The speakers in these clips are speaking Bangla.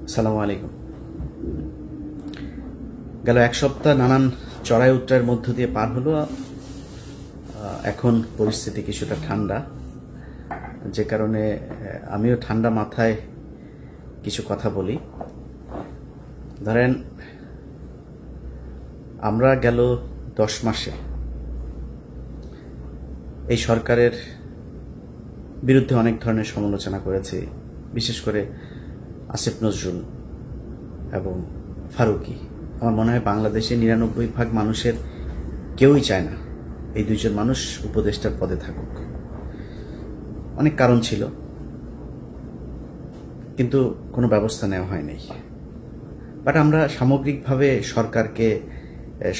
আসসালামু আলাইকুম। গেল এক সপ্তাহ নানান চড়াই উতরাইয়ের মধ্য দিয়ে পার হলো। এখন পরিস্থিতি কিছুটা ঠান্ডা, যে কারণে আমিও ঠান্ডা মাথায় কিছু কথা বলি। ধরেন, আমরা গেল 10 মাসে এই সরকারের বিরুদ্ধে অনেক ধরনের সমালোচনা করেছি, বিশেষ করে আসিফ নজরুল এবং ফারুকী। আমার মনে হয় বাংলাদেশে 99% মানুষের কেউই চায় না এই দুইজন মানুষ উপদেষ্টার পদে থাকুক। অনেক কারণ ছিল, কিন্তু কোনো ব্যবস্থা নেওয়া হয়নি। বাট আমরা সামগ্রিকভাবে সরকারকে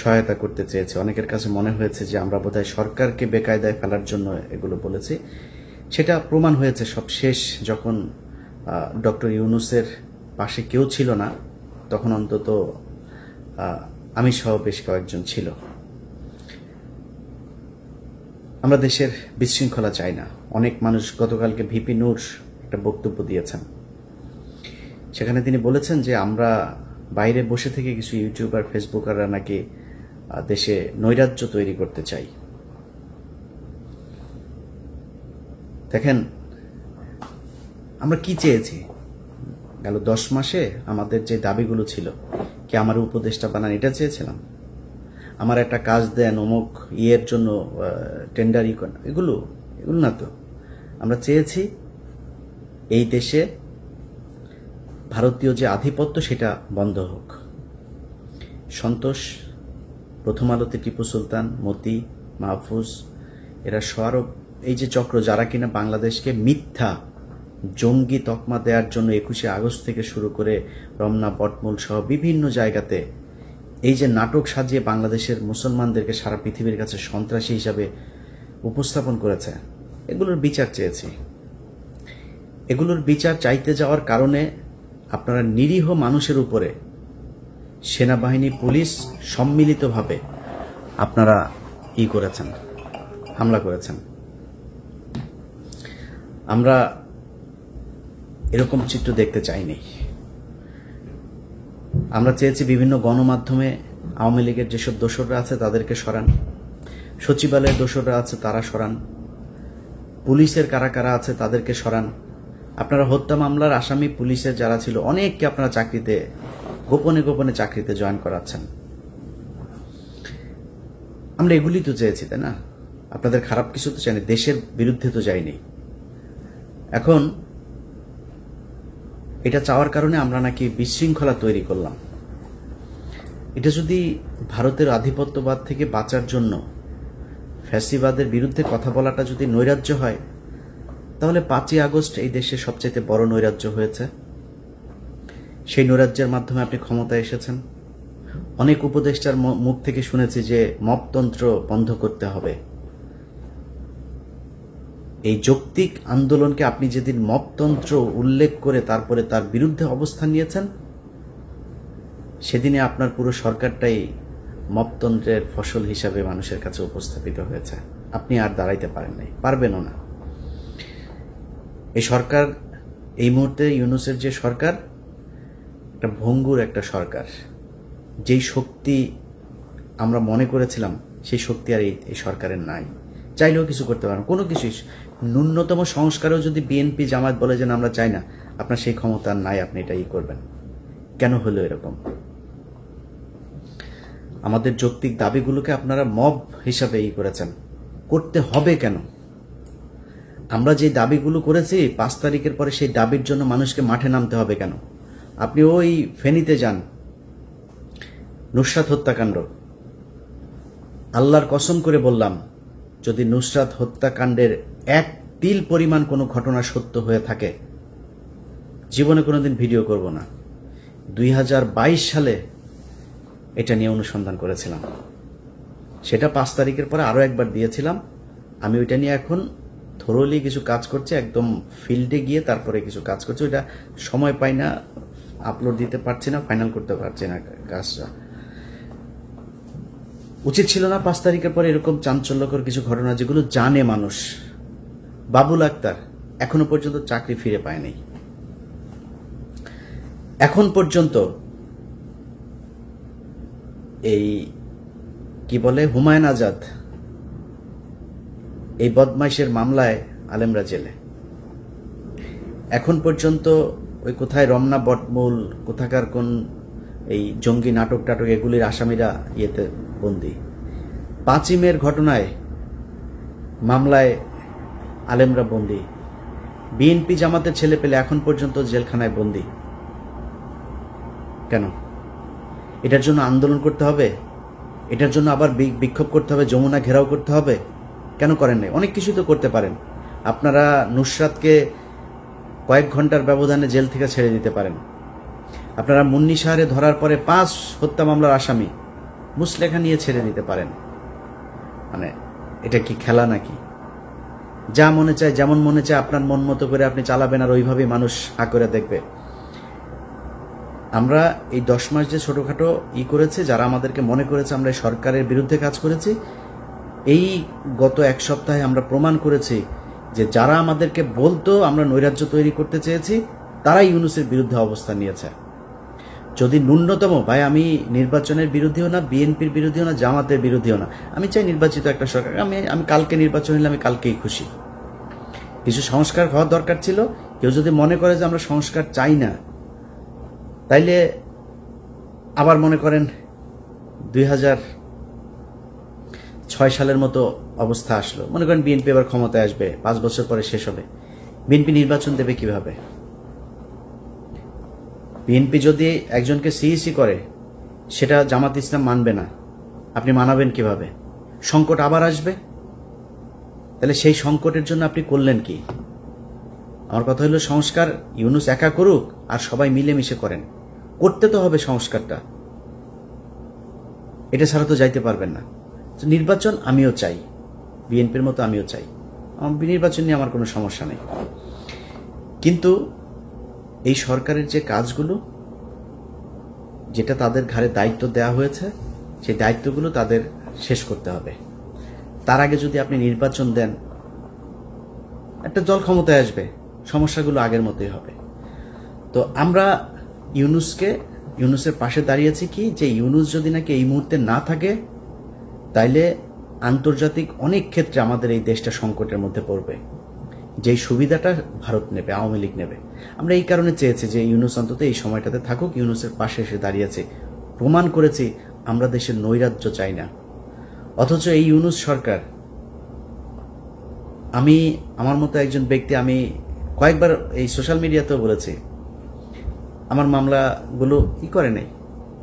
সহায়তা করতে চেয়েছি। অনেকের কাছে মনে হয়েছে যে আমরা বোধহয় সরকারকে বেকায়দায় ফেলার জন্য এগুলো বলেছি। সেটা প্রমাণ হয়েছে সব শেষ, যখন ডক্টর ইউনূসের পাশে কেউ ছিল না, তখন অন্তত আমি সহ বেশ কয়েকজন ছিল। আমরা দেশের বিশৃঙ্খলা চাই না। অনেক মানুষ, গতকালকে ভিপি নূর একটা বক্তব্য দিয়েছেন, সেখানে তিনি বলেছেন যে আমরা বাইরে বসে থেকে কিছু ইউটিউবার ফেসবুকাররা নাকি দেশে নৈরাজ্য তৈরি করতে চাই। দেখেন, আমরা কি চেয়েছি গেল 10 মাসে? আমাদের যে দাবিগুলো ছিল, কি আমার উপদেষ্টা বানান এটা চেয়েছিলাম? আমার একটা কাজ দেন, অমুক ইয়ের জন্য টেন্ডার করেন, এগুলো না তো। আমরা চেয়েছি এই দেশে ভারতীয় যে আধিপত্য সেটা বন্ধ হোক। সন্তোষ, প্রথম আলোতে টিপু সুলতান, মতি, মাহফুজ, এরা সরব এই যে চক্র, যারা কিনা বাংলাদেশকে মিথ্যা জঙ্গি তকমা দেওয়ার জন্য 21শে আগস্ট থেকে শুরু করে রমনা, বটমূল সহ বিভিন্ন জায়গাতে এই যে নাটক সাজিয়ে বাংলাদেশের মুসলমানদেরকে সারা পৃথিবীর কাছে সন্ত্রাসী হিসাবে উপস্থাপন করেছে, এগুলোর বিচার চেয়েছি। এগুলোর বিচার চাইতে যাওয়ার কারণে আপনারা নিরীহ মানুষের উপরে সেনাবাহিনী, পুলিশ সম্মিলিতভাবে আপনারা করেছেন, হামলা করেছেন। আমরা এরকম চিত্র দেখতে চাইনি। আমরা চেয়েছি বিভিন্ন গণমাধ্যমে আওয়ামী লীগের যেসব দোসররা আছে তাদেরকে সরান, সচিবালয়ের দোসররা আছে তারা সরান, পুলিশের কারা কারা আছে তাদেরকে সরান। আপনারা হত্যা মামলার আসামি পুলিশের যারা ছিল অনেককে আপনারা চাকরিতে গোপনে গোপনে চাকরিতে জয়েন করাচ্ছেন। আমরা এগুলি তো চেয়েছি, তাই না? আপনাদের খারাপ কিছু তো চাইনি, দেশের বিরুদ্ধে তো যাইনি। এখন এটা চাওয়ার কারণে আমরা নাকি বিশৃঙ্খলা তৈরি করলাম। এটা যদি ভারতের আধিপত্যবাদ থেকে বাঁচার জন্য ফ্যাসিবাদের বিরুদ্ধে কথা বলাটা যদি নৈরাজ্য হয়, তাহলে 5ই আগস্ট এই দেশে সবচেয়ে বড় নৈরাজ্য হয়েছে। সেই নৈরাজ্যের মাধ্যমে আপনি ক্ষমতায় এসেছেন। অনেক উপদেষ্টার মুখ থেকে শুনেছি যে মপতন্ত্র বন্ধ করতে হবে। এই যৌক্তিক আন্দোলনকে আপনি যেদিন মপতন্ত্র উল্লেখ করে তারপরে তার বিরুদ্ধে অবস্থান নিয়েছেন, সেদিনে আপনার পুরো সরকারটাই মপতন্ত্রের ফসল হিসাবে মানুষের কাছে উপস্থাপিত হয়েছে। আপনি আর দাঁড়াইতে পারেন নাই, পারবেনও না। এই সরকার, এই মুহূর্তে ইউনূসের যে সরকার, একটা ভঙ্গুর একটা সরকার। যেই শক্তি আমরা মনে করেছিলাম সেই শক্তি আর এই সরকারের নাই। চাইলেও কিছু করতে পারেন, কোনো কিছুই। ন্যূনতম সংস্কারেও যদি বিএনপি জামায়াত বলে যে আমরা চাই না, আপনার সেই ক্ষমতা নাই, আপনি এটা করবেন। কেন হলো এরকম? আমাদের যৌক্তিক দাবিগুলোকে আপনারা মব হিসাবে করেছেন। করতে হবে কেন? আমরা যে দাবিগুলো করেছি 5 তারিখের পরে, সেই দাবির জন্য মানুষকে মাঠে নামতে হবে কেন? আপনি ওই ফেনীতে যান, নুসরাত হত্যাকাণ্ড, আল্লাহর কসম করে বললাম, যদি নুসরাত হত্যাকাণ্ডের 1 তিল পরিমাণ কোনো ঘটনা সত্য হয়ে থাকে, জীবনে কোনোদিন ভিডিও করব না। 2022 সালে এটা নিয়ে অনুসন্ধান করেছিলাম, সেটা 5 তারিখের পরে আরো একবার দিয়েছিলাম। আমি ওইটা নিয়ে এখন থরোলি কিছু কাজ করছি, একদম ফিল্ডে গিয়ে তারপরে কিছু কাজ করছি। ওইটা সময় পাই না, আপলোড দিতে পারছি না, ফাইনাল করতে পারছি না কাজটা। উচিত ছিল না 5 তারিখের পরে এরকম চাঞ্চল্যকর কিছু ঘটনা, যেগুলো জানে মানুষ। বাবুল আক্তার এখনো পর্যন্ত চাকরি ফিরে পায়নি। এখন পর্যন্ত এই কি বলে হুমায়ুন আজাদ এই বদমাইশের মামলায় আলেমরা জেলে। এখন পর্যন্ত ওই কোথায় রমনা বটমূল কোথাকার কোন এই জঙ্গি নাটক টাটক এগুলির আসামিরা ইয়েতে বন্দি। 5ই মের ঘটনায় মামলায় আলেমরা বন্দি। বিএনপি জামাতের ছেলে পেলে এখন পর্যন্ত জেলখানায় বন্দি। কেন? এটার জন্য আন্দোলন করতে হবে? এটার জন্য আবার বিক্ষোভ করতে হবে, যমুনা ঘেরাও করতে হবে? কেন করেন নাই? অনেক কিছু তো করতে পারেন। আপনারা নুসরাতকে কয়েক ঘন্টার ব্যবধানে জেল থেকে ছেড়ে দিতে পারেন। আপনারা মুন্নি শাহরে ধরার পরে 5 হত্যা মামলার আসামি মুসলেখা নিয়ে ছেড়ে দিতে পারেন। মানে এটা কি খেলা নাকি? যা মনে চায় যেমন মনে চায় আপনার মন মতো করে আপনি চালাবেন, আর ওইভাবেই মানুষ হা করে দেখবে। আমরা এই 10 মাস যে ছোটখাটো করেছে, যারা আমাদেরকে মনে করেছে আমরা সরকারের বিরুদ্ধে কাজ করেছি, এই গত 1 সপ্তাহে আমরা প্রমাণ করেছি যে যারা আমাদেরকে বলতো আমরা নৈরাজ্য তৈরি করতে চেয়েছি, তারাই ইউনূসের বিরুদ্ধে অবস্থান নিয়েছে। যদি ন্যূনতম, ভাই আমি নির্বাচনের বিরুদ্ধেও না, বিএনপির বিরুদ্ধেও না, জামাতের বিরুদ্ধেও না, আমি চাই নির্বাচিত একটা সরকার। আমি কালকে নির্বাচন হলে আমি কালকেই খুশি। কিছু সংস্কার হওয়ার দরকার ছিল। কেউ যদি মনে করে যে আমরা সংস্কার চাই না, তাইলে আবার মনে করেন 2006 সালের মতো অবস্থা আসলো, মনে করেন বিএনপি আবার ক্ষমতায় আসবে, 5 বছর পরে শেষ হবে। বিএনপি নির্বাচন দেবে কিভাবে? বিএনপি যদি একজনকে সিইসি করে, সেটা জামাত ইসলাম মানবে না, আপনি মানাবেন কিভাবে? সংকট আবার আসবে। তাহলে সেই সংকটের জন্য আপনি করলেন কি? আমার কথা হলো সংস্কার ইউনূস একা করুক আর সবাই মিলেমিশে করেন। করতে তো হবে সংস্কারটা, এটা ছাড়া তো যাইতে পারবেন না। নির্বাচন আমিও চাই, বিএনপির মতো আমিও চাই, নির্বাচন নিয়ে আমার কোনো সমস্যা নেই। কিন্তু এই সরকারের যে কাজগুলো, যেটা তাদের ঘাড়ে দায়িত্ব দেওয়া হয়েছে, সেই দায়িত্বগুলো তাদের শেষ করতে হবে। তার আগে যদি আপনি নির্বাচন দেন, একটা দল ক্ষমতায় আসবে, সমস্যাগুলো আগের মতোই হবে। তো আমরা ইউনূসের পাশে দাঁড়িয়েছি কি, যে ইউনূস যদি নাকি এই মুহূর্তে না থাকে, তাইলে আন্তর্জাতিক অনেক ক্ষেত্রে আমাদের এই দেশটা সংকটের মধ্যে পড়বে। যেই সুবিধাটা ভারত নেবে, আওয়ামী লীগ নেবে। আমরা এই কারণে চেয়েছি যে ইউনূস অন্তত এই সময়টাতে থাকুক। ইউনূসের পাশে এসে দাঁড়িয়েছি, প্রমাণ করেছি আমরা দেশের নৈরাজ্য চাই না। অথচ এই ইউনূস সরকার, আমার মতো একজন ব্যক্তি, আমি কয়েকবার এই সোশ্যাল মিডিয়াতেও বলেছি, আমার মামলাগুলো করে নাই,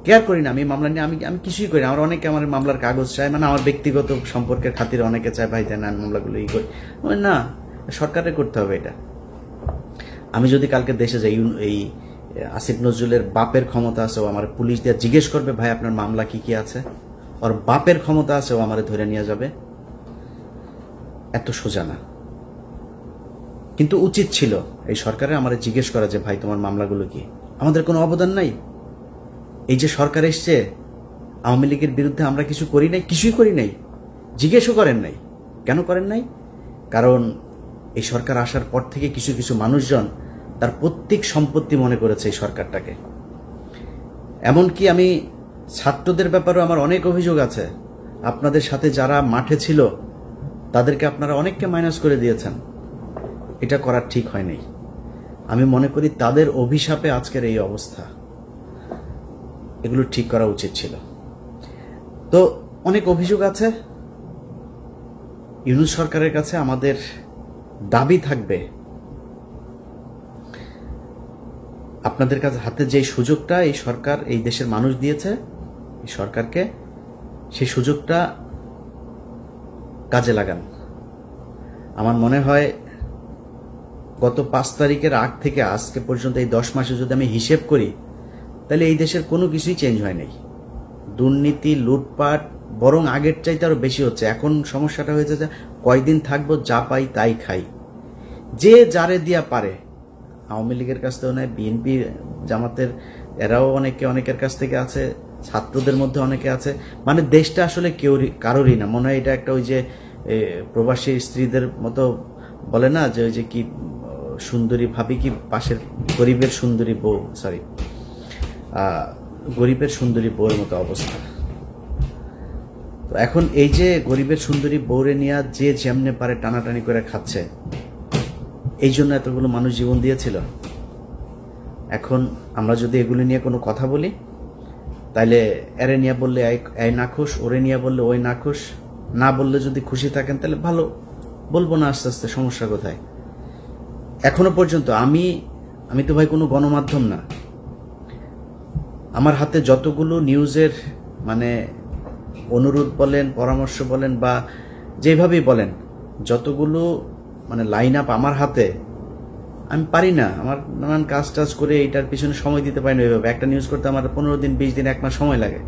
কেয়ার করি না। আমি মামলা নিয়ে আমি কিছুই করি না। অনেকে আমার মামলার কাগজ চায়, মানে আমার ব্যক্তিগত সম্পর্কের খাতিরে অনেকে চায়, ভাই দেন মামলাগুলো করি না, সরকারের করতে হবে এটা। আমি যদি কালকে দেশে যাই, এই আসিফ নজরুলের বাপের ক্ষমতা আছে, ও আমার পুলিশ দিয়ে জিজ্ঞেস করবে ভাই আপনার মামলা কি কি আছে, ওর বাপের ক্ষমতা আছে, ও আমার ধরে নিয়ে যাবে। এত সোজা না। কিন্তু উচিত ছিল এই সরকারের আমার জিজ্ঞেস করা যে ভাই তোমার মামলাগুলো কি। আমাদের কোনো অবদান নাই। এই যে সরকার এসছে, আওয়ামী লীগের বিরুদ্ধে আমরা কিছু করি নাই, কিছুই করি নাই, জিজ্ঞেসও করেন নাই। কেন করেন নাই? কারণ এই সরকার আসার পর থেকে কিছু কিছু মানুষজন তার প্রত্যেক সম্পত্তি মনে করেছে এই সরকারটাকে। এমনকি আমি ছাত্রদের ব্যাপারেও আমার অনেক অভিযোগ আছে। আপনাদের সাথে যারা মাঠে ছিল তাদেরকে আপনারা অনেককে মাইনাস করে দিয়েছেন। এটা করার ঠিক হয় নাই। আমি মনে করি তাদের অভিশাপে আজকের এই অবস্থা। এগুলো ঠিক করা উচিত ছিল। তো অনেক অভিযোগ আছে। ইউনূস সরকারের কাছে আমাদের দাবি থাকবে, আপনাদের কাছে হাতে যে সুযোগটা এই সরকার, এই দেশের মানুষ দিয়েছে এই সরকারকে, সেই সুযোগটা কাজে লাগান। আমার মনে হয় গত 5 তারিখের আগ থেকে আজকে পর্যন্ত এই 10 মাসে যদি আমি হিসেব করি, তাহলে এই দেশের কোনো কিছুই চেঞ্জ হয় নাই। দুর্নীতি, লুটপাট বরং আগের চাইতে আরো বেশি হচ্ছে। এখন সমস্যাটা হয়েছে যে কয়দিন থাকবো, যা পাই তাই খাই, যে যারে দিয়া পারে। আওয়ামী লীগের কাছ থেকেও নেয়, বিএনপি জামাতের এরাও অনেকের কাছ থেকে আছে, ছাত্রদের মধ্যে অনেকে আছে। মানে দেশটা আসলে কারোরই না। মনে হয় এটা একটা ওই যে প্রবাসী স্ত্রীদের মতো বলে না, যে ওই যে কি সুন্দরী ভাবি কি পাশের গরিবের সুন্দরী বউ, সরি গরিবের সুন্দরী বউয়ের মতো অবস্থা। তো এখন এই যে গরিবের সুন্দরী বউরে নিয়ে যে যেমনে পারে টানাটানি করে খাচ্ছে, এই জন্য এতগুলো মানুষ জীবন দিয়েছিল। এখন আমরা যদি এগুলো নিয়ে কোনো কথা বলি, তাইলে এরে নিয়ে বললে এই নাখুশ, ওরে নিয়ে বললে ওই নাখুশ, না বললে যদি খুশি থাকেন তাহলে ভালো, বলবো না আস্তে আস্তে, সমস্যা কোথায়? এখনো পর্যন্ত আমি তো ভাই কোনো গণমাধ্যম না। আমার হাতে যতগুলো নিউজের মানে অনুরোধ বলেন, পরামর্শ বলেন বা যেভাবেই বলেন, যতগুলো মানে লাইন আপ আমার হাতে, আমি পারি না। আমার নানান কাজ টাজ করে এইটার পিছনে সময় দিতে পারি না। ওইভাবে একটা নিউজ করতে আমার 15 দিন, 20 দিন, 1 মাস সময় লাগে,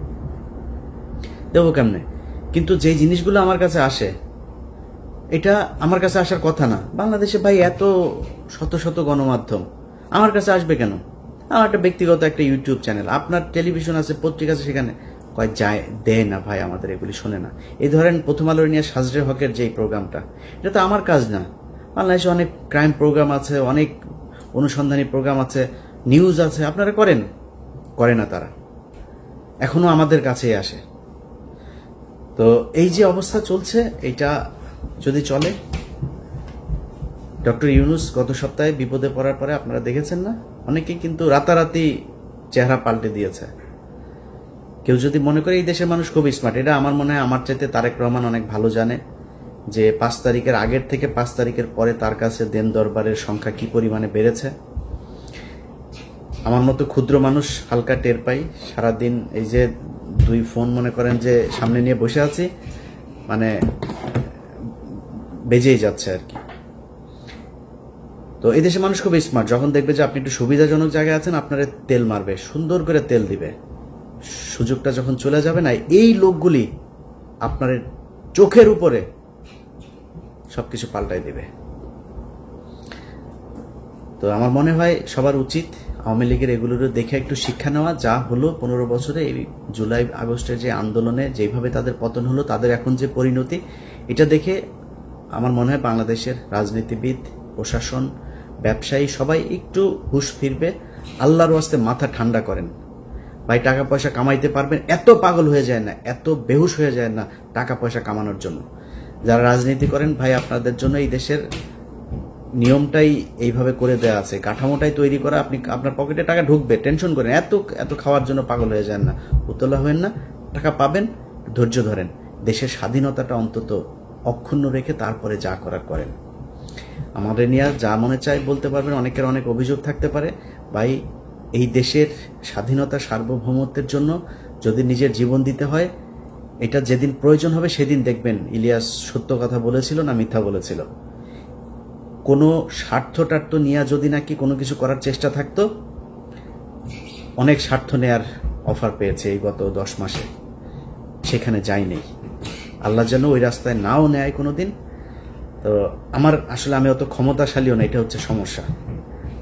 দেবো কেমনে? কিন্তু যে জিনিসগুলো আমার কাছে আসে, এটা আমার কাছে আসার কথা না। বাংলাদেশে ভাই এত শত শত গণমাধ্যম, আমার কাছে আসবে কেন? আমার একটা ব্যক্তিগত একটা ইউটিউব চ্যানেল, আপনার টেলিভিশন আছে, পত্রিকা আছে, সেখানে কয় যায় দেয় না ভাই, আমাদের এগুলি শোনে না। এই ধরেন প্রথম আলোর নিয়ে সাজরে হকের যে প্রোগ্রামটা, এটা তো আমার কাজ না। বাংলাদেশে অনেক ক্রাইম প্রোগ্রাম আছে, অনেক অনুসন্ধানী প্রোগ্রাম আছে, নিউজ আছে, আপনারা করে না তারা, এখনো আমাদের কাছেই আসে। তো এই যে অবস্থা চলছে, এটা যদি চলে, ডক্টর ইউনূস গত সপ্তাহে বিপদে পড়ার পরে আপনারা দেখেছেন না, অনেকেই কিন্তু রাতারাতি চেহারা পাল্টে দিয়েছে। কেউ যদি মনে করে এই দেশের মানুষ খুব স্মার্ট, এটা আমার মনে হয় আমার চাইতে তারেক রহমান অনেক ভালো জানে যে 5 তারিখের আগের থেকে 5 তারিখের পরে তার কাছে দেন দরবারের সংখ্যা কি পরিমাণে বেড়েছে। আমার মতো ক্ষুদ্র মানুষ হালকা টের পাই। সারাদিন এই যে 2 ফোন মনে করেন যে সামনে নিয়ে বসে আছি, মানে বেজেই যাচ্ছে আর কি। তো এই দেশের মানুষ খুব স্মার্ট, যখন দেখবে যে আপনি একটু সুবিধাজনক জায়গায় আছেন, আপনারা তেল মারবে, সুন্দর করে তেল দিবে। সুযোগটা যখন চলে যাবে না, এই লোকগুলি আপনার চোখের উপরে সবকিছু পাল্টাই দিবে। তো আমার মনে হয় সবার উচিত আওয়ামী লীগের এগুলোর দেখে একটু শিক্ষা নেওয়া। যা হলো 15 বছরে, এই জুলাই আগস্টের যে আন্দোলনে যেভাবে তাদের পতন হলো, তাদের এখন যে পরিণতি, এটা দেখে আমার মনে হয় বাংলাদেশের রাজনীতিবিদ, প্রশাসন, ব্যবসায়ী সবাই একটু হুঁশ ফিরবে। আল্লাহর ওয়াস্তে মাথা ঠান্ডা করেন ভাই, টাকা পয়সা কামাইতে পারবেন, এত পাগল হয়ে যায় না, এত বেহুশ হয়ে যায় না টাকা পয়সা কামানোর জন্য। যারা রাজনীতি করেন ভাই, আপনাদের জন্য এই দেশের নিয়মটাই এইভাবে করে দেওয়া আছে, কাঠামোটাই তৈরি করা। আপনি আপনার পকেটে টাকা ঢুকবে, টেনশন করেন, এত খাওয়ার জন্য পাগল হয়ে যান না, উতলা হবেন না। টাকা পাবেন, ধৈর্য ধরেন, দেশের স্বাধীনতাটা অন্তত অক্ষুণ্ণ রেখে তারপরে যা করার করেন। আমাদের নিয়ে যা মনে চায় বলতে পারবেন, অনেকের অনেক অভিযোগ থাকতে পারে। ভাই, এই দেশের স্বাধীনতা, সার্বভৌমত্বের জন্য যদি নিজের জীবন দিতে হয়, এটা যেদিন প্রয়োজন হবে সেদিন দেখবেন ইলিয়াস সত্য কথা বলেছিল না মিথ্যা বলেছিল। কোনো স্বার্থটার্থ নিয়ে যদি নাকি কোনো কিছু করার চেষ্টা থাকতো, অনেক স্বার্থ নেয়ার অফার পেয়েছে এই গত 10 মাসে, সেখানে যাই নেই। আল্লাহ যেন ওই রাস্তায় নাও নেয় কোনোদিন। তো আমি অত ক্ষমতাশালীও না, এটা হচ্ছে সমস্যা।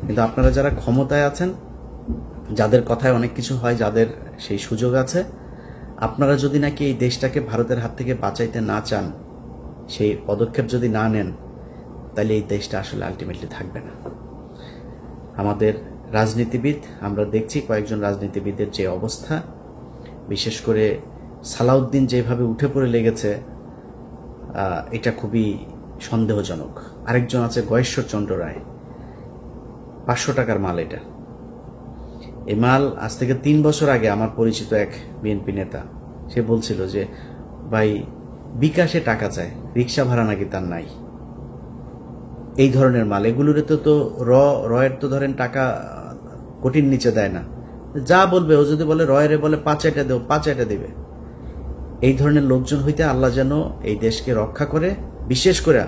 কিন্তু আপনারা যারা ক্ষমতায় আছেন, যাদের কথায় অনেক কিছু হয়, যাদের সেই সুযোগ আছে, আপনারা যদি নাকি এই দেশটাকে ভারতের হাত থেকে বাঁচাইতে না চান, সেই পদক্ষেপ যদি না নেন, তাহলে এই দেশটা আসলে আলটিমেটলি থাকবে না। আমাদের রাজনীতিবিদ, আমরা দেখছি কয়েকজন রাজনীতিবিদের যে অবস্থা, বিশেষ করে সালাউদ্দিন যেভাবে উঠে পড়ে লেগেছে, এটা খুবই সন্দেহজনক। আরেকজন আছে গয়েশ্বরচন্দ্র রায়, 500 টাকার মাল। এটা এই মাল আজ থেকে 3 বছর আগে আমার পরিচিত এক বিএনপি নেতা, সে বলছিল যে ভাই বিকাশে টাকা চায়, রিক্সা ভাড়া নাকি তার নাই। এই ধরনের মাল, এগুলোরে তো রয়ের তো ধরেন টাকা কোটির নিচে দেয় না, যা বলবে ও যদি বলে রয়ের বলে 5 এটা দেও, 5 এটা দিবে। এই ধরনের লোকজন হইতে আল্লাহ যেন এই দেশকে রক্ষা করে। বিশেষ করে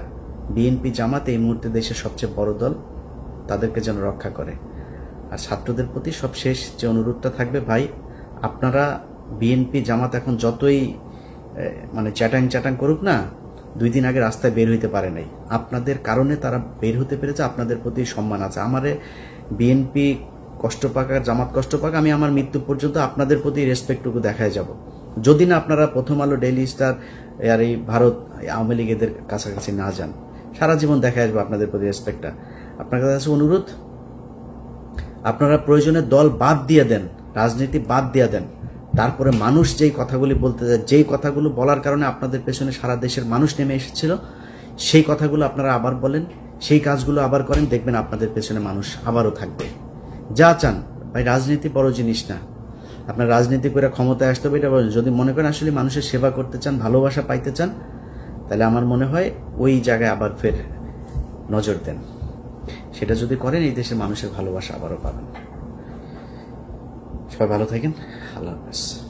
বিএনপি জামাত এই মুহূর্তে দেশের সবচেয়ে বড় দল, তাদেরকে যেন রক্ষা করে। আর ছাত্রদের প্রতি সবশেষ যে অনুরোধটা থাকবে, ভাই আপনারা বিএনপি জামাত এখন যতই মানে চ্যাটাং করুক না, 2 দিন আগে রাস্তায় বের হইতে পারে নাই, আপনাদের কারণে তারা বের হতে পেরেছে, আপনাদের প্রতি সম্মান আছে। আমারে বিএনপি কষ্ট পাক আর জামাত কষ্ট পাক, আমি আমার মৃত্যু পর্যন্ত আপনাদের প্রতি রেসপেক্টটুকু দেখায় যাব। যদি না আপনারা প্রথম আলো, ডেইলি স্টার আর এই ভারত, আওয়ামী লীগ এদের কাছাকাছি না যান, সারা জীবন দেখা আসবে আপনাদের প্রতি রেসপেক্টটা। আপনার কাছে অনুরোধ, আপনারা প্রয়োজনে দল বাদ দিয়ে দেন, রাজনীতি বাদ দিয়ে দেন, তারপরে মানুষ যেই কথাগুলি বলতে যায়, যেই কথাগুলো বলার কারণে আপনাদের পেছনে সারা দেশের মানুষ নেমে এসেছিল, সেই কথাগুলো আপনারা আবার বলেন, সেই কাজগুলো আবার করেন, দেখবেন আপনাদের পেছনে মানুষ আবারও থাকবে। যা চান ভাই, রাজনীতি বড় জিনিস না। আপনার রাজনীতি করে ক্ষমতায় আসতে হবে এটা বলেন। যদি মনে করেন আসলে মানুষের সেবা করতে চান, ভালোবাসা পাইতে চান, তাহলে আমার মনে হয় ওই জায়গায় আবার ফের নজর দেন। সেটা যদি করেন এই দেশের মানুষের ভালোবাসা আবারও পাবেন। সবাই ভালো থাকেন। আল্লাহ হাফেজ।